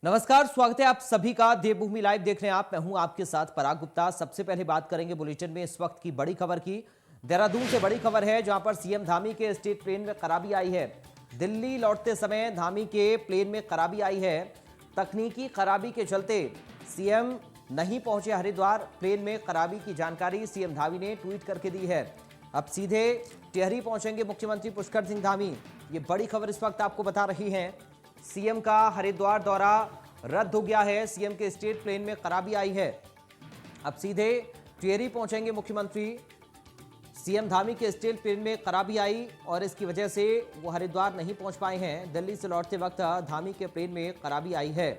नमस्कार, स्वागत है आप सभी का देवभूमि लाइव देख रहे हैं आप। मैं हूं आपके साथ पराग गुप्ता। सबसे पहले बात करेंगे बुलेटिन में इस वक्त की बड़ी खबर की। देहरादून से बड़ी खबर है जहां पर सीएम धामी के स्टेट प्लेन में खराबी आई है। दिल्ली लौटते समय धामी के प्लेन में खराबी आई है। तकनीकी खराबी के चलते सीएम नहीं पहुंचे हरिद्वार। प्लेन में खराबी की जानकारी सीएम धामी ने ट्वीट करके दी है। अब सीधे टिहरी पहुंचेंगे मुख्यमंत्री पुष्कर सिंह धामी। ये बड़ी खबर इस वक्त आपको बता रही है। सीएम का हरिद्वार दौरा रद्द हो गया है। सीएम के स्टेट प्लेन में खराबी आई है। अब सीधे टिहरी पहुंचेंगे मुख्यमंत्री। सीएम धामी के स्टेट प्लेन में खराबी आई और इसकी वजह से वो हरिद्वार नहीं पहुंच पाए हैं। दिल्ली से लौटते वक्त धामी के प्लेन में खराबी आई है।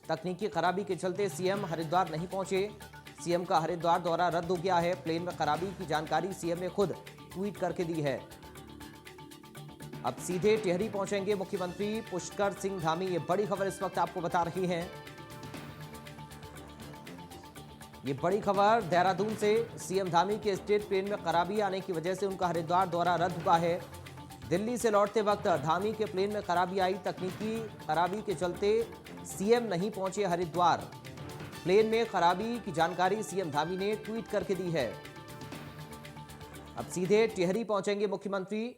तकनीकी खराबी के चलते सीएम हरिद्वार नहीं पहुंचे। सीएम का हरिद्वार दौरा रद्द हो गया है। प्लेन में खराबी की जानकारी सीएम ने खुद ट्वीट करके दी है। अब सीधे टिहरी पहुंचेंगे मुख्यमंत्री पुष्कर सिंह धामी। ये बड़ी खबर इस वक्त आपको बता रही है। ये बड़ी खबर देहरादून से। सीएम धामी के स्टेट प्लेन में खराबी आने की वजह से उनका हरिद्वार दौरा रद्द हुआ है। दिल्ली से लौटते वक्त धामी के प्लेन में खराबी आई। तकनीकी खराबी के चलते सीएम नहीं पहुंचे हरिद्वार। प्लेन में खराबी की जानकारी सीएम धामी ने ट्वीट करके दी है। अब सीधे टिहरी पहुंचेंगे मुख्यमंत्री।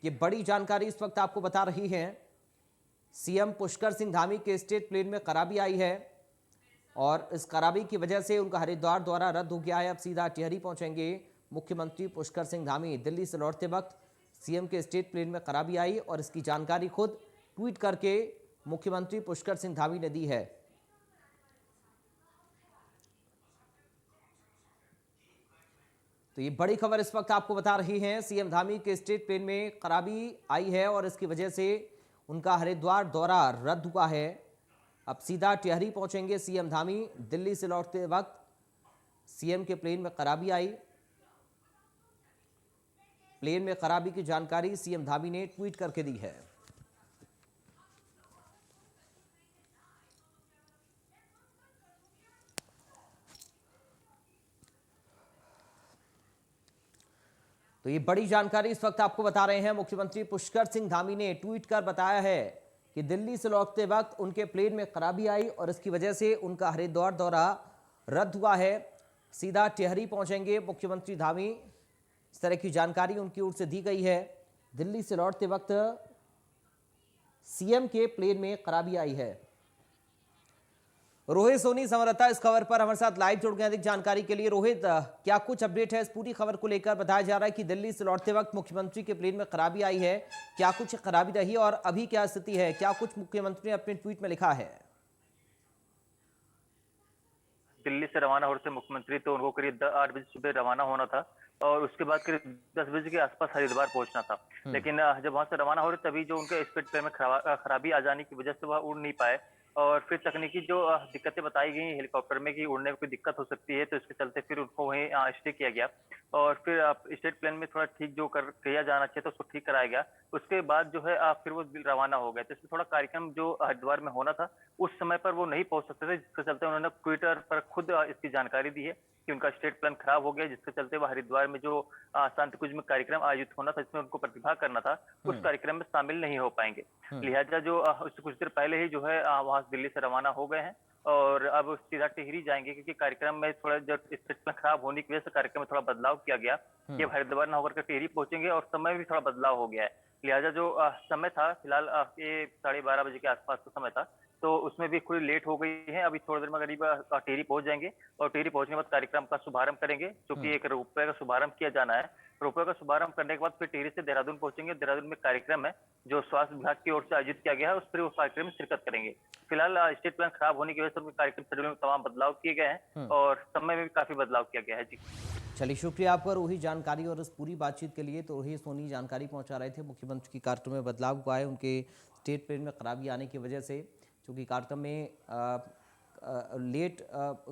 ये बड़ी जानकारी इस वक्त आपको बता रही है। सीएम पुष्कर सिंह धामी के स्टेट प्लेन में खराबी आई है और इस खराबी की वजह से उनका हरिद्वार दौरा रद्द हो गया है। अब सीधा टिहरी पहुंचेंगे मुख्यमंत्री पुष्कर सिंह धामी। दिल्ली से लौटते वक्त सीएम के स्टेट प्लेन में खराबी आई और इसकी जानकारी खुद ट्वीट करके मुख्यमंत्री पुष्कर सिंह धामी ने दी है। तो ये बड़ी खबर इस वक्त आपको बता रही है। सीएम धामी के स्टेट प्लेन में खराबी आई है और इसकी वजह से उनका हरिद्वार दौरा रद्द हुआ है। अब सीधा टिहरी पहुंचेंगे सीएम धामी। दिल्ली से लौटते वक्त सीएम के प्लेन में खराबी आई। प्लेन में खराबी की जानकारी सीएम धामी ने ट्वीट करके दी है। तो ये बड़ी जानकारी इस वक्त आपको बता रहे हैं। मुख्यमंत्री पुष्कर सिंह धामी ने ट्वीट कर बताया है कि दिल्ली से लौटते वक्त उनके प्लेन में खराबी आई और इसकी वजह से उनका हरिद्वार दौरा रद्द हुआ है। सीधा टिहरी पहुंचेंगे मुख्यमंत्री धामी। इस तरह की जानकारी उनकी ओर से दी गई है। दिल्ली से लौटते वक्त सीएम के प्लेन में खराबी आई है। रोहित सोनी संवाददाता इस खबर पर हमारे साथ लाइव जुड़ गए अधिक जानकारी के लिए। रोहित, क्या कुछ अपडेट है इस पूरी खबर को लेकर? बताया जा रहा है कि दिल्ली से लौटते वक्त मुख्यमंत्री के प्लेन में खराबी आई है। क्या कुछ खराबी रही और अभी क्या स्थिति है? क्या कुछ मुख्यमंत्री ने अपने ट्वीट में लिखा है? दिल्ली से रवाना हो रहे थे मुख्यमंत्री, तो उनको करीब 8 बजे सुबह रवाना होना था और उसके बाद करीब 10 बजे के आसपास हरिद्वार पहुंचना था। लेकिन जब वहां से रवाना हो रहे तभी जो उनके स्पीड प्लेन में खराबी आ जाने की वजह से वह उड़ नहीं पाए और फिर तकनीकी जो दिक्कतें बताई गई हेलीकॉप्टर में कि उड़ने में कोई दिक्कत हो सकती है, तो इसके चलते फिर उनको वहीं स्टे किया गया और फिर स्टेट प्लेन में थोड़ा ठीक जो कर किया जाना चाहिए तो उसको ठीक कराया गया। उसके बाद जो है फिर वो रवाना हो गए। तो इसमें थोड़ा कार्यक्रम जो हरिद्वार में होना था उस समय पर वो नहीं पहुंच सकते थे, जिसके चलते उन्होंने ट्विटर पर खुद इसकी जानकारी दी है कि उनका स्टेट प्लान खराब हो गया, जिसके चलते वो हरिद्वार में जो शांति कुंज में कार्यक्रम आयोजित होना था जिसमें उनको प्रतिभाग करना था, उस कार्यक्रम में शामिल नहीं हो पाएंगे। लिहाजा जो उससे कुछ देर पहले ही जो है वहां दिल्ली से रवाना हो गए हैं और अब सीधा टिहरी जाएंगे, क्योंकि कार्यक्रम में थोड़ा जो स्टेट प्लान खराब होने की वजह से कार्यक्रम में थोड़ा बदलाव किया गया कि अब हरिद्वार न होकर के टिहरी पहुंचेंगे और समय भी थोड़ा बदलाव हो गया है। लिहाजा जो समय था फिलहाल ये 12:30 बजे के आसपास का समय था, तो उसमें भी थोड़ी लेट हो गई है। अभी थोड़ी देर में करीब टिहरी पहुंच जाएंगे और टिहरी पहुंचने के बाद कार्यक्रम का शुभारंभ करेंगे, जो कि एक रोपवे का शुभारंभ किया जाना है। रोपवे का शुभारंभ करने के बाद फिर टिहरी से देहरादून पहुंचेंगे। देहरादून में कार्यक्रम है जो स्वास्थ्य विभाग की ओर से आयोजित किया गया है, उस कार्यक्रम में शिरकत करेंगे। फिलहाल स्टेट प्लान खराब होने की वजह से उनके कार्यक्रम शेड्यूल में तमाम बदलाव किए गए हैं और समय में भी काफी बदलाव किया गया है। जी चलिए, शुक्रिया आपका रोहित जानकारी और इस पूरी बातचीत के लिए। तो रोहित सोनी जानकारी पहुंचा रहे थे। मुख्यमंत्री की कार्यक्रम में बदलाव हुआ है उनके स्टेट प्लेन में खराबी आने की वजह से, चूँकि कार्यक्रम में लेट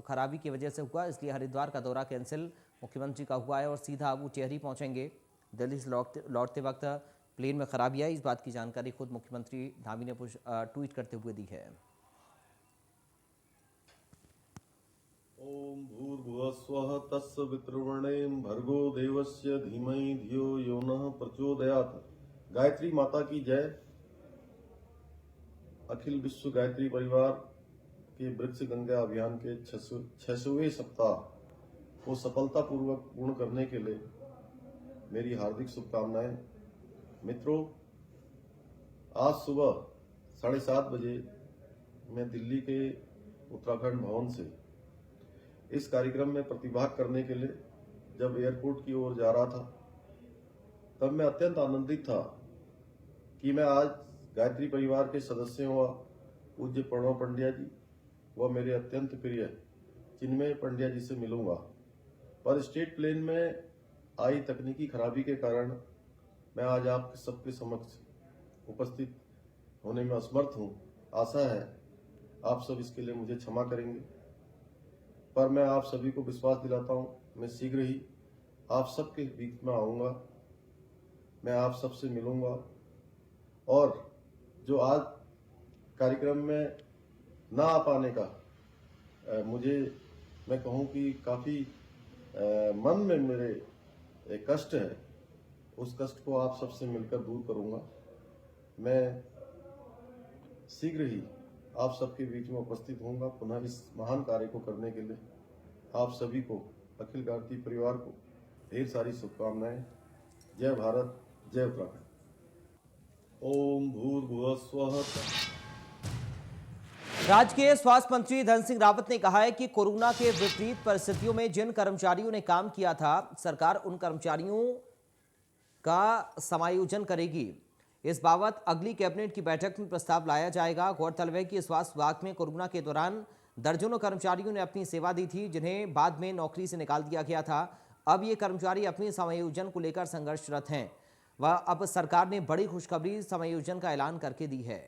खराबी की वजह से हुआ, इसलिए हरिद्वार का दौरा कैंसिल मुख्यमंत्री का हुआ है और सीधा वो टिहरी पहुंचेंगे। दिल्ली से लौटते वक्त प्लेन में खराबी आई, इस बात की जानकारी खुद मुख्यमंत्री धामी ने ट्वीट करते हुए दी है। ओम भूर्भुवस्वः तस्य वितृवणेम भर्गो देवस्य धीमहि धियो यो नः प्रचोदयात्। गायत्री माता की जय। अखिल विश्व गायत्री परिवार के वृक्ष गंगा अभियान के 600वें सप्ताह को सफलतापूर्वक पूर्ण करने के लिए मेरी हार्दिक शुभकामनाएं। मित्रों, आज सुबह 7:30 बजे मैं दिल्ली के उत्तराखंड भवन से इस कार्यक्रम में प्रतिभाग करने के लिए जब एयरपोर्ट की ओर जा रहा था, तब मैं अत्यंत आनंदित था कि मैं आज गायत्री परिवार के सदस्यों व पूज्य प्रणव पंड्या जी व मेरे अत्यंत प्रिय चिन्मय पंड्या जी से मिलूंगा। पर स्टेट प्लेन में आई तकनीकी खराबी के कारण मैं आज आप सबके समक्ष उपस्थित होने में असमर्थ हूं। आशा है आप सब इसके लिए मुझे क्षमा करेंगे, पर मैं आप सभी को विश्वास दिलाता हूं, मैं शीघ्र ही आप सबके बीच में आऊंगा, मैं आप सबसे मिलूंगा। और जो आज कार्यक्रम में ना आ पाने का मैं कहूं कि काफी मन में मेरे एक कष्ट है, उस कष्ट को आप सबसे मिलकर दूर करूंगा। मैं शीघ्र ही आप सबके बीच में उपस्थित होऊंगा। पुनः इस महान कार्य को करने के लिए आप सभी को, अखिल गायत्री परिवार को ढेर सारी शुभकामनाएं। जय भारत, जय उत्तराखंड। ओम भूर्भुवः स्वः। राज्य के स्वास्थ्य मंत्री धन सिंह रावत ने कहा है कि कोरोना के विपरीत परिस्थितियों में जिन कर्मचारियों ने काम किया था, सरकार उन कर्मचारियों का समायोजन करेगी। इस बाबत अगली कैबिनेट की बैठक में प्रस्ताव लाया जाएगा। गौरतलब है कि स्वास्थ्य विभाग में कोरोना के दौरान दर्जनों कर्मचारियों ने अपनी सेवा दी थी, जिन्हें बाद में नौकरी से निकाल दिया गया था। अब ये कर्मचारी अपने समायोजन को लेकर संघर्षरत हैं। वह अब सरकार ने बड़ी खुशखबरी समायोजन का ऐलान करके दी है।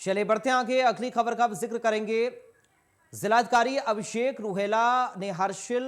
चलिए बढ़ते हैं आगे, अगली खबर का जिक्र करेंगे। जिलाधिकारी अभिषेक रुहेला ने हर्षिल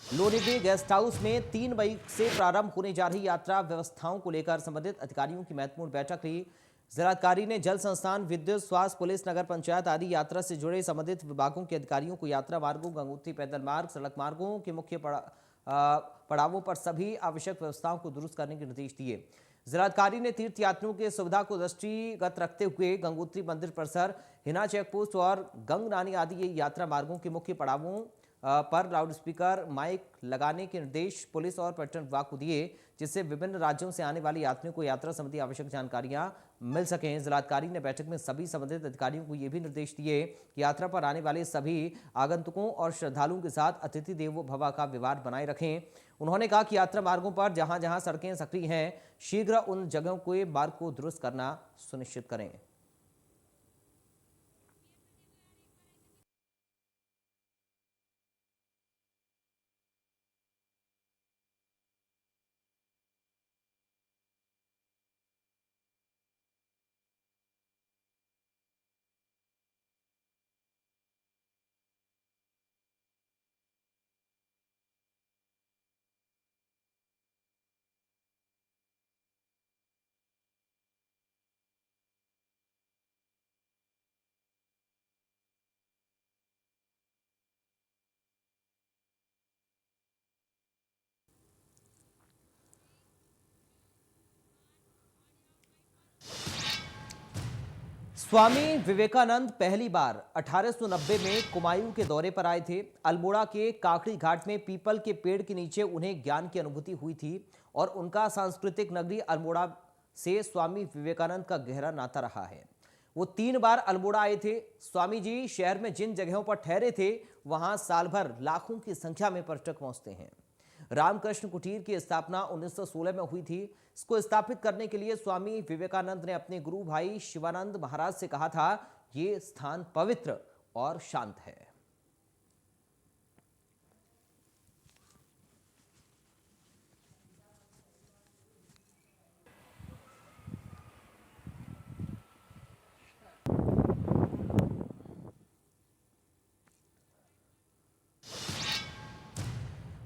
लोनिबे गेस्ट हाउस में 3 मई से प्रारंभ होने जा रही यात्रा व्यवस्थाओं को लेकर संबंधित अधिकारियों की महत्वपूर्ण बैठक ली। जिलाधिकारी ने जल संस्थान, विद्युत, स्वास्थ्य, पुलिस, नगर पंचायत आदि यात्रा से जुड़े संबंधित विभागों के अधिकारियों को यात्रा मार्गों, गंगोत्री पैदल मार्ग, सड़क मार्गों के मुख्य पड़ावों पर सभी आवश्यक व्यवस्थाओं को दुरुस्त करने के निर्देश दिए। जिलाधिकारी ने तीर्थयात्रियों की सुविधा को दृष्टिगत रखते हुए गंगोत्री मंदिर परिसर, हिना चेकपोस्ट और गंगनानी आदि यात्रा मार्गों के मुख्य पड़ावों पर लाउडस्पीकर माइक लगाने के निर्देश पुलिस और पर्यटन विभाग को दिए, जिससे विभिन्न राज्यों से आने वाले यात्रियों को यात्रा संबंधी आवश्यक जानकारियां मिल सकें। जिलाधिकारी ने बैठक में सभी संबंधित अधिकारियों को यह भी निर्देश दिए कि यात्रा पर आने वाले सभी आगंतुकों और श्रद्धालुओं के साथ अतिथि देवो भव का व्यवहार बनाए रखें। उन्होंने कहा कि यात्रा मार्गों पर जहां जहां सड़कें सक्रिय हैं, शीघ्र उन जगहों के मार्ग को दुरुस्त करना सुनिश्चित करें। स्वामी विवेकानंद पहली बार 1890 में कुमायूं के दौरे पर आए थे। अल्मोड़ा के काकड़ी घाट में पीपल के पेड़ के नीचे उन्हें ज्ञान की अनुभूति हुई थी और उनका सांस्कृतिक नगरी अल्मोड़ा से स्वामी विवेकानंद का गहरा नाता रहा है। वो 3 बार अल्मोड़ा आए थे। स्वामी जी शहर में जिन जगहों पर ठहरे थे, वहां साल भर लाखों की संख्या में पर्यटक पहुंचते हैं। रामकृष्ण कुटीर की स्थापना 1916 में हुई थी। इसको स्थापित करने के लिए स्वामी विवेकानंद ने अपने गुरु भाई शिवानंद महाराज से कहा था, ये स्थान पवित्र और शांत है।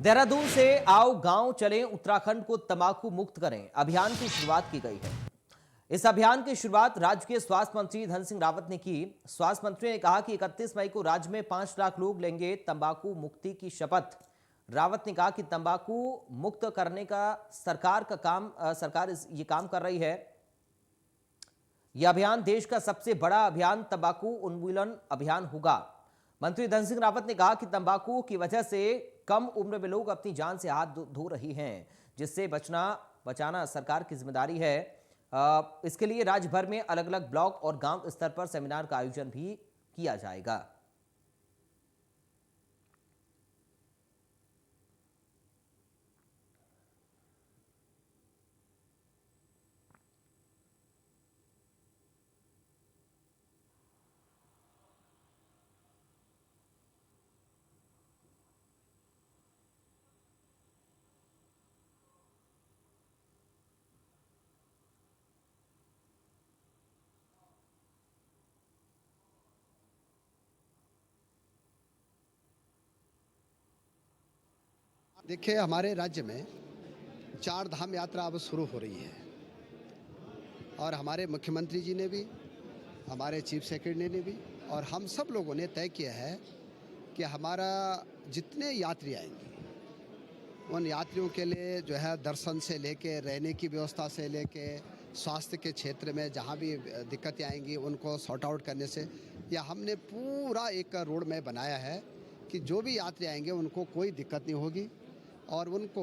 देहरादून से आओ गांव चलें, उत्तराखंड को तंबाकू मुक्त करें अभियान की शुरुआत की गई है। इस अभियान की शुरुआत राज्य के स्वास्थ्य मंत्री धन सिंह रावत ने की। स्वास्थ्य मंत्री ने कहा कि 31 मई को राज्य में 5 लाख लोग लेंगे तंबाकू मुक्ति की शपथ। रावत ने कहा कि तंबाकू मुक्त करने का सरकार ये काम कर रही है। यह अभियान देश का सबसे बड़ा अभियान तंबाकू उन्मूलन अभियान होगा। मंत्री धन सिंह रावत ने कहा कि तंबाकू की वजह से कम उम्र में लोग अपनी जान से हाथ धो रही हैं, जिससे बचाना सरकार की जिम्मेदारी है। इसके लिए राज्य भर में अलग अलग ब्लॉक और गांव स्तर पर सेमिनार का आयोजन भी किया जाएगा। देखिए, हमारे राज्य में 4 धाम यात्रा अब शुरू हो रही है और हमारे मुख्यमंत्री जी ने भी, हमारे चीफ सेक्रेटरी ने भी और हम सब लोगों ने तय किया है कि हमारा जितने यात्री आएंगे उन यात्रियों के लिए जो है दर्शन से लेके रहने की व्यवस्था से लेके स्वास्थ्य के क्षेत्र में जहाँ भी दिक्कतें आएंगी उनको सॉर्ट आउट करने से या हमने पूरा एक रोड मैप बनाया है कि जो भी यात्री आएंगे उनको कोई दिक्कत नहीं होगी और उनको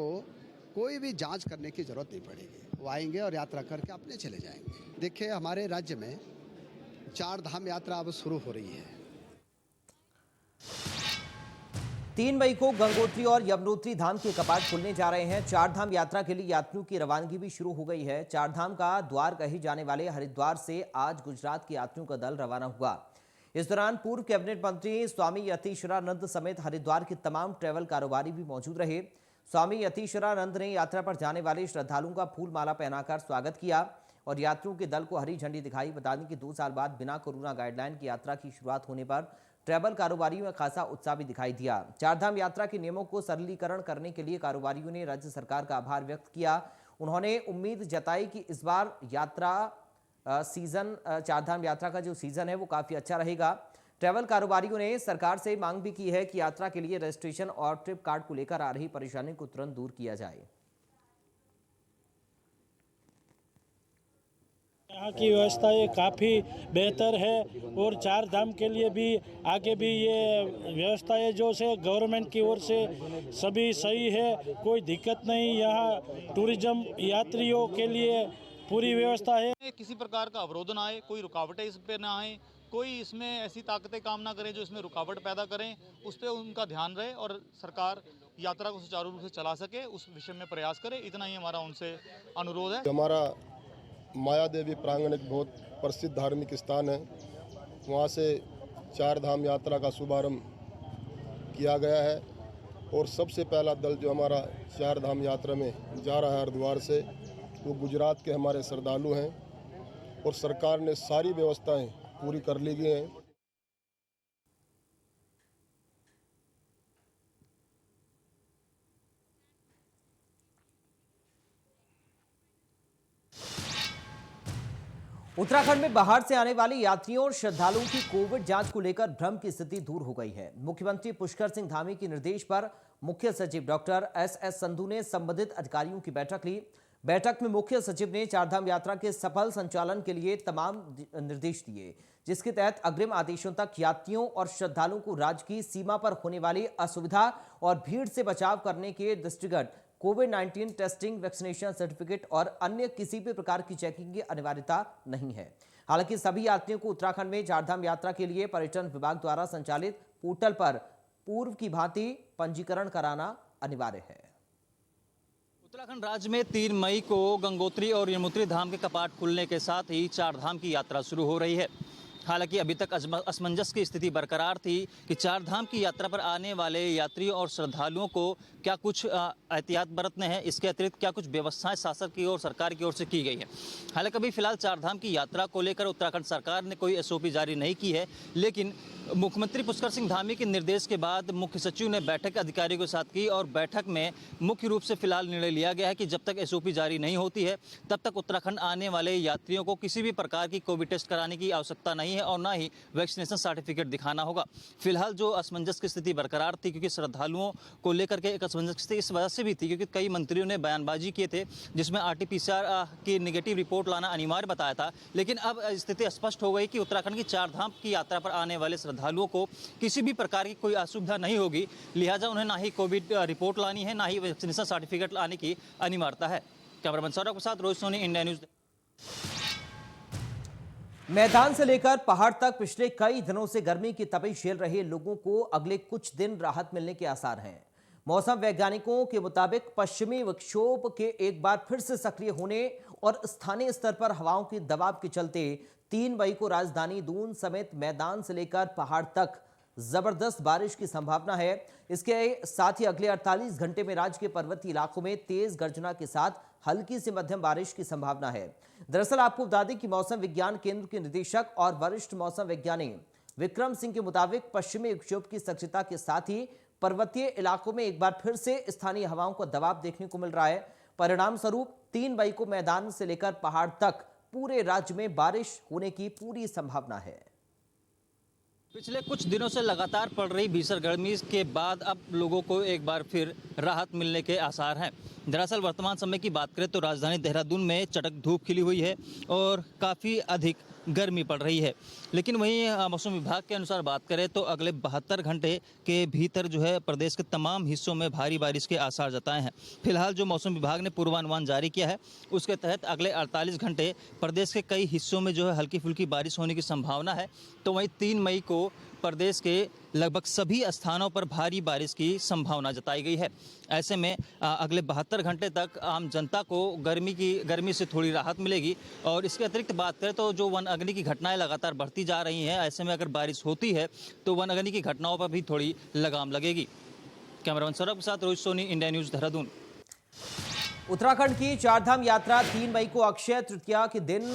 कोई भी जांच करने की ज़रूरत नहीं पड़ेगी। वो आएंगे और यात्रा करके अपने चले जाएंगे। देखिए, हमारे राज्य में 4 धाम यात्रा अब शुरू हो रही है। 3 मई को गंगोत्री और यमुनोत्री धाम के कपाट खुलने जा रहे हैं। 4 धाम यात्रा के लिए यात्रियों की रवानगी भी शुरू हो गई है। 4 धाम का द्वार कहे जाने वाले हरिद्वार से आज गुजरात के यात्रियों का दल रवाना हुआ। इस दौरान पूर्व कैबिनेट मंत्री स्वामी यतीश्वरानंद समेत हरिद्वार के तमाम ट्रैवल कारोबारी भी मौजूद रहे। स्वामी यतीश्वरानंद ने यात्रा पर जाने वाले श्रद्धालुओं का फूल माला पहनाकर स्वागत किया और यात्रियों के दल को हरी झंडी दिखाई। बता दें कि 2 साल बाद बिना कोरोना गाइडलाइन की यात्रा की शुरुआत होने पर ट्रैवल कारोबारियों में खासा उत्साह भी दिखाई दिया। 4 धाम यात्रा के नियमों को सरलीकरण करने के लिए कारोबारियों ने राज्य सरकार का आभार व्यक्त किया। उन्होंने उम्मीद जताई कि इस बार यात्रा सीजन 4 धाम यात्रा का जो सीजन है वो काफी अच्छा रहेगा। ट्रैवल कारोबारियों ने सरकार से मांग भी की है कि यात्रा के लिए रजिस्ट्रेशन और ट्रिप कार्ड को लेकर आ रही परेशानी को तुरंत दूर किया जाए। यहाँ की व्यवस्थाएं काफ़ी बेहतर है और 4 धाम के लिए भी आगे भी ये व्यवस्थाएं जो से गवर्नमेंट की ओर से सभी सही है, कोई दिक्कत नहीं। यहाँ टूरिज्म यात्रियों के लिए पूरी व्यवस्था है। किसी प्रकार का अवरोध ना आए, कोई रुकावटें इस पे ना आए, कोई इसमें ऐसी ताकतें काम ना करें जो इसमें रुकावट पैदा करें, उस पर उनका ध्यान रहे और सरकार यात्रा को सुचारू रूप से चला सके उस विषय में प्रयास करे। इतना ही हमारा उनसे अनुरोध है। हमारा माया देवी प्रांगण एक बहुत प्रसिद्ध धार्मिक स्थान है, वहाँ से 4 धाम यात्रा का शुभारंभ किया गया है और सबसे पहला दल जो हमारा 4 धाम यात्रा में जा रहा है हरिद्वार से, वो गुजरात के हमारे श्रद्धालु हैं और सरकार ने सारी व्यवस्थाएं पूरी कर ली गई हैं। उत्तराखंड में बाहर से आने वाले यात्रियों और श्रद्धालुओं की कोविड जांच को लेकर भ्रम की स्थिति दूर हो गई है। मुख्यमंत्री पुष्कर सिंह धामी के निर्देश पर मुख्य सचिव डॉक्टर एस संधू ने संबंधित अधिकारियों की बैठक ली। बैठक में मुख्य सचिव ने 4 धाम यात्रा के सफल संचालन के लिए तमाम निर्देश दिए, जिसके तहत अग्रिम आदेशों तक यात्रियों और श्रद्धालुओं को राज्य की सीमा पर होने वाली असुविधा और भीड़ से बचाव करने के दृष्टिगत कोविड-19 टेस्टिंग, वैक्सीनेशन सर्टिफिकेट और अन्य किसी भी प्रकार की चेकिंग की अनिवार्यता नहीं है। हालांकि सभी यात्रियों को उत्तराखंड में 4 धाम यात्रा के लिए पर्यटन विभाग द्वारा संचालित पोर्टल पर पूर्व की भांति पंजीकरण कराना अनिवार्य है। उत्तराखंड राज्य में 3 मई को गंगोत्री और यमुनोत्री धाम के कपाट खुलने के साथ ही 4 धाम की यात्रा शुरू हो रही है। हालांकि अभी तक असमंजस की स्थिति बरकरार थी कि चार धाम की यात्रा पर आने वाले यात्रियों और श्रद्धालुओं को क्या कुछ एहतियात बरतने हैं, इसके अतिरिक्त क्या कुछ व्यवस्थाएं शासन की ओर, सरकार की ओर से की गई है। हालांकि अभी फिलहाल चार धाम की यात्रा को लेकर उत्तराखंड सरकार ने कोई एसओपी जारी नहीं की है, लेकिन मुख्यमंत्री पुष्कर सिंह धामी के निर्देश के बाद मुख्य सचिव ने बैठक अधिकारियों के साथ की और बैठक में मुख्य रूप से फिलहाल निर्णय लिया गया है कि जब तक एसओपी जारी नहीं होती है तब तक उत्तराखंड आने वाले यात्रियों को किसी भी प्रकार की कोविड टेस्ट कराने की आवश्यकता नहीं है और ना ही वैक्सीनेशन सर्टिफिकेट दिखाना होगा। फिलहाल जो असमंजस की स्थिति बरकरार थी, क्योंकि श्रद्धालुओं को लेकर के एक असमंजस की स्थिति इस वजह से भी थी क्योंकि कई मंत्रियों ने बयानबाजी किए थे जिसमें RT-PCR की नेगेटिव रिपोर्ट लाना अनिवार्य बताया था, लेकिन अब स्थिति स्पष्ट हो गई कि उत्तराखंड की चार धाम की यात्रा पर आने वाले श्रद्धालुओं को किसी भी प्रकार की कोई असुविधा नहीं होगी, लिहाजा उन्हें ना ही कोविड रिपोर्ट लानी है, ना ही वैक्सीनेशन सर्टिफिकेट लाने की अनिवार्यता है। कैमरामैन सौरभ के साथ रोहित सोनी, इंडिया न्यूज। मैदान से लेकर पहाड़ तक पिछले कई दिनों से गर्मी की तपिश झेल रहे लोगों को अगले कुछ दिन राहत मिलने के आसार हैं। मौसम वैज्ञानिकों के मुताबिक पश्चिमी विक्षोभ के एक बार फिर से सक्रिय होने और स्थानीय स्तर पर हवाओं के दबाव के चलते 3 मई को राजधानी दून समेत मैदान से लेकर पहाड़ तक जबरदस्त बारिश की संभावना है। इसके साथ ही अगले 48 घंटे में राज्य के पर्वतीय इलाकों में तेज गर्जना के साथ हल्की से मध्यम बारिश की संभावना है। दरअसल आपको बता दें कि मौसम विज्ञान केंद्र के निदेशक और वरिष्ठ मौसम वैज्ञानिक विक्रम सिंह के मुताबिक पश्चिमी विक्षोभ की सक्रियता के साथ ही पर्वतीय इलाकों में एक बार फिर से स्थानीय हवाओं का दबाव देखने को मिल रहा है। परिणाम स्वरूप 3 मई को मैदान से लेकर पहाड़ तक पूरे राज्य में बारिश होने की पूरी संभावना है। पिछले कुछ दिनों से लगातार पड़ रही भीषण गर्मी के बाद अब लोगों को एक बार फिर राहत मिलने के आसार हैं। दरअसल वर्तमान समय की बात करें तो राजधानी देहरादून में चटक धूप खिली हुई है और काफ़ी अधिक गर्मी पड़ रही है, लेकिन वहीं मौसम विभाग के अनुसार बात करें तो अगले 72 घंटे के भीतर जो है प्रदेश के तमाम हिस्सों में भारी बारिश के आसार जताए हैं। फिलहाल जो मौसम विभाग ने पूर्वानुमान जारी किया है उसके तहत अगले 48 घंटे प्रदेश के कई हिस्सों में जो है हल्की फुल्की बारिश होने की संभावना है। तो वहीं 3 मई को प्रदेश के लगभग सभी स्थानों पर भारी बारिश की संभावना जताई गई है। ऐसे में अगले 72 घंटे तक आम जनता को गर्मी से थोड़ी राहत मिलेगी। और इसके अतिरिक्त बात करें तो जो वन अग्नि की घटनाएं लगातार बढ़ती जा रही हैं, ऐसे में अगर बारिश होती है तो वन अग्नि की घटनाओं पर भी थोड़ी लगाम लगेगी। कैमरामैन सौरभ के साथ रोहित सोनी, इंडिया न्यूज, देहरादून। उत्तराखंड की चारधाम यात्रा 3 मई को अक्षय तृतीया के दिन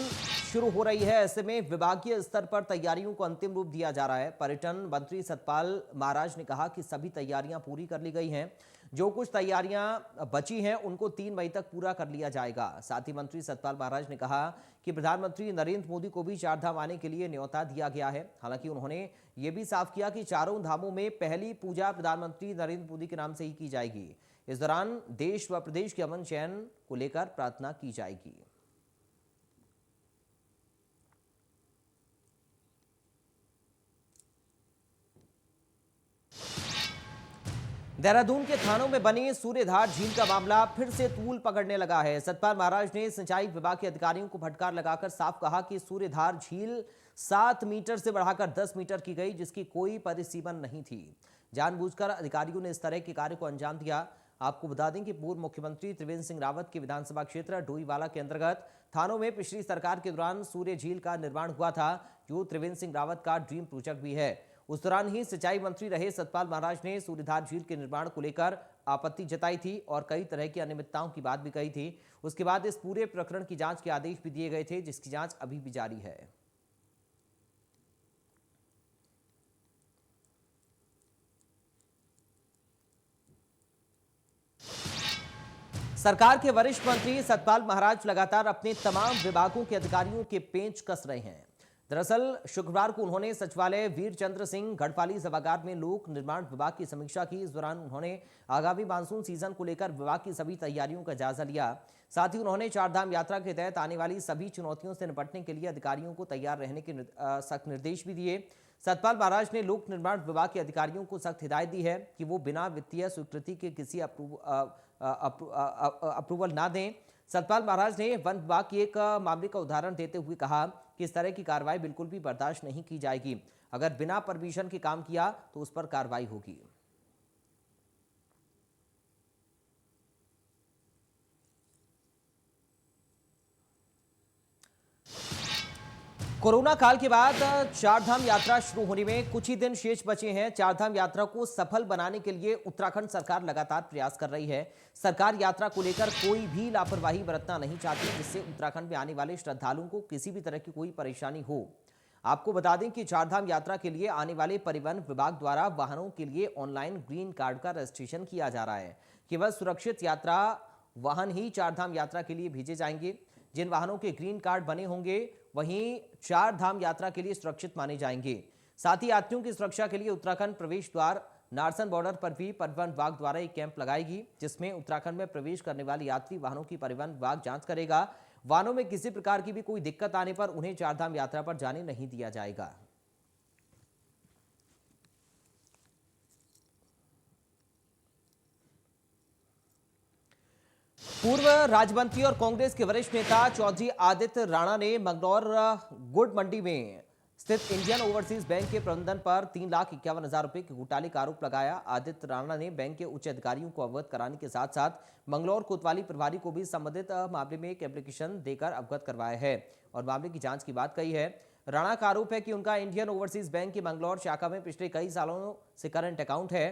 शुरू हो रही है। ऐसे में विभागीय स्तर पर तैयारियों को अंतिम रूप दिया जा रहा है। पर्यटन मंत्री सतपाल महाराज ने कहा कि सभी तैयारियां पूरी कर ली गई हैं। जो कुछ तैयारियां बची हैं उनको 3 मई तक पूरा कर लिया जाएगा। साथ ही मंत्री सतपाल महाराज ने कहा कि प्रधानमंत्री नरेंद्र मोदी को भी चारधाम आने के लिए न्योता दिया गया है। हालांकि उन्होंने ये भी साफ किया कि चारों धामों में पहली पूजा प्रधानमंत्री नरेंद्र मोदी के नाम से ही की जाएगी। इस दौरान देश व प्रदेश के अमन चैन को लेकर प्रार्थना की जाएगी। देहरादून के थानों में बनी सूर्यधार झील का मामला फिर से तूल पकड़ने लगा है। सतपाल महाराज ने सिंचाई विभाग के अधिकारियों को फटकार लगाकर साफ कहा कि सूर्यधार झील 7 मीटर से बढ़ाकर 10 मीटर की गई, जिसकी कोई परिसीमन नहीं थी। जानबूझकर अधिकारियों ने इस तरह के कार्य को अंजाम दिया। आपको बता दें कि पूर्व मुख्यमंत्री त्रिवेंद्र सिंह रावत के विधानसभा क्षेत्र डोईवाला के अंतर्गत थानों में पिछली सरकार के दौरान सूर्य झील का निर्माण हुआ था, जो त्रिवेंद्र सिंह रावत का ड्रीम प्रोजेक्ट भी है। उस दौरान ही सिंचाई मंत्री रहे सतपाल महाराज ने सूर्यधार झील के निर्माण को लेकर आपत्ति जताई थी और कई तरह की अनियमितताओं की बात भी कही थी। उसके बाद इस पूरे प्रकरण की जांच के आदेश भी दिए गए थे, जिसकी जांच अभी भी जारी है। सरकार के वरिष्ठ मंत्री सतपाल महाराज लगातार अपने तमाम विभागों के अधिकारियों के पेंच कस रहे हैं। दरअसल शुक्रवार को उन्होंने सचिवालय वीरचंद्र सिंह गढ़पाली सभागार में लोक निर्माण विभाग की समीक्षा की। इस दौरान उन्होंने आगामी मानसून सीजन को लेकर विभाग की सभी तैयारियों का जायजा लिया। साथ ही उन्होंने चारधाम यात्रा के तहत आने वाली सभी चुनौतियों से निपटने के लिए अधिकारियों को तैयार रहने के सख्त निर्देश भी दिए। सतपाल महाराज ने लोक निर्माण विभाग के अधिकारियों को सख्त हिदायत दी है कि वो बिना वित्तीय स्वीकृति के किसी अप्रूवल ना दें। सतपाल महाराज ने वन विभाग के एक मामले का उदाहरण देते हुए कहा कि इस तरह की कार्रवाई बिल्कुल भी बर्दाश्त नहीं की जाएगी। अगर बिना परमिशन के काम किया तो उस पर कार्रवाई होगी। कोरोना काल के बाद चारधाम यात्रा शुरू होने में कुछ ही दिन शेष बचे हैं। चारधाम यात्रा को सफल बनाने के लिए उत्तराखंड सरकार लगातार प्रयास कर रही है। सरकार यात्रा को लेकर कोई भी लापरवाही बरतना नहीं चाहती, जिससे उत्तराखंड में आने वाले श्रद्धालुओं को किसी भी तरह की कोई परेशानी हो। आपको बता दें कि चारधाम यात्रा के लिए आने वाले परिवहन विभाग द्वारा वाहनों के लिए ऑनलाइन ग्रीन कार्ड का रजिस्ट्रेशन किया जा रहा है। केवल सुरक्षित यात्रा वाहन ही चारधाम यात्रा के लिए भेजे जाएंगे। जिन वाहनों के ग्रीन कार्ड बने होंगे वहीं चारधाम यात्रा के लिए सुरक्षित माने जाएंगे। साथ ही यात्रियों की सुरक्षा के लिए उत्तराखंड प्रवेश द्वार नारसन बॉर्डर पर भी परिवहन विभाग द्वारा एक कैंप लगाएगी, जिसमें उत्तराखंड में प्रवेश करने वाले यात्री वाहनों की परिवहन विभाग जांच करेगा। वाहनों में किसी प्रकार की भी कोई दिक्कत आने पर उन्हें चारधाम यात्रा पर जाने नहीं दिया जाएगा। पूर्व राज्य मंत्री और कांग्रेस के वरिष्ठ नेता चौधरी आदित्य राणा ने मंगलौर गुड़ मंडी में स्थित इंडियन ओवरसीज बैंक के प्रबंधन पर 3,51,000 रुपए के घोटाले का आरोप लगाया। आदित्य राणा ने बैंक के उच्च अधिकारियों को अवगत कराने के साथ साथ मंगलौर कोतवाली प्रभारी को भी संबंधित मामले में एक एप्लीकेशन देकर अवगत करवाया है और मामले की जांच की बात कही है। राणा का आरोप है कि उनका इंडियन ओवरसीज बैंक की मंगलौर शाखा में पिछले कई सालों से करंट अकाउंट है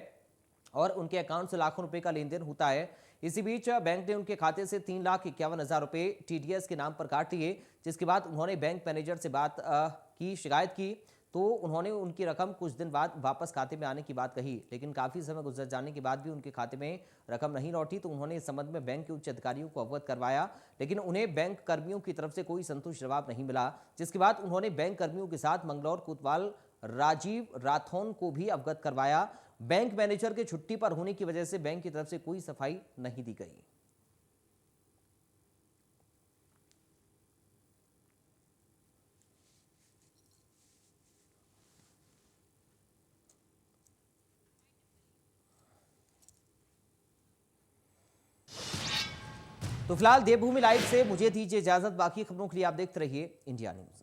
और उनके अकाउंट से लाखों रुपए का लेन देन होता है। इसी बीच बैंक ने उनके खाते से 3,51,000 रुपए टीडीएस के नाम पर काट लिए, जिसके बाद उन्होंने बैंक मैनेजर से बात की शिकायत की तो उन्होंने उनकी रकम कुछ दिन बाद वापस खाते में आने की बात कही, लेकिन काफी समय गुजर जाने के बाद भी उनके खाते में रकम नहीं लौटी तो उन्होंने इस संबंध में बैंक के उच्च अधिकारियों को अवगत करवाया, लेकिन उन्हें बैंक कर्मियों की तरफ से कोई संतुष्ट जवाब नहीं मिला। जिसके बाद उन्होंने बैंक कर्मियों के साथ मंगलौर कोतवाल राजीव राठौन को भी अवगत करवाया। बैंक मैनेजर के छुट्टी पर होने की वजह से बैंक की तरफ से कोई सफाई नहीं दी गई। तो फिलहाल देवभूमि लाइव से मुझे दीजिए इजाजत। बाकी खबरों के लिए आप देखते रहिए इंडिया न्यूज।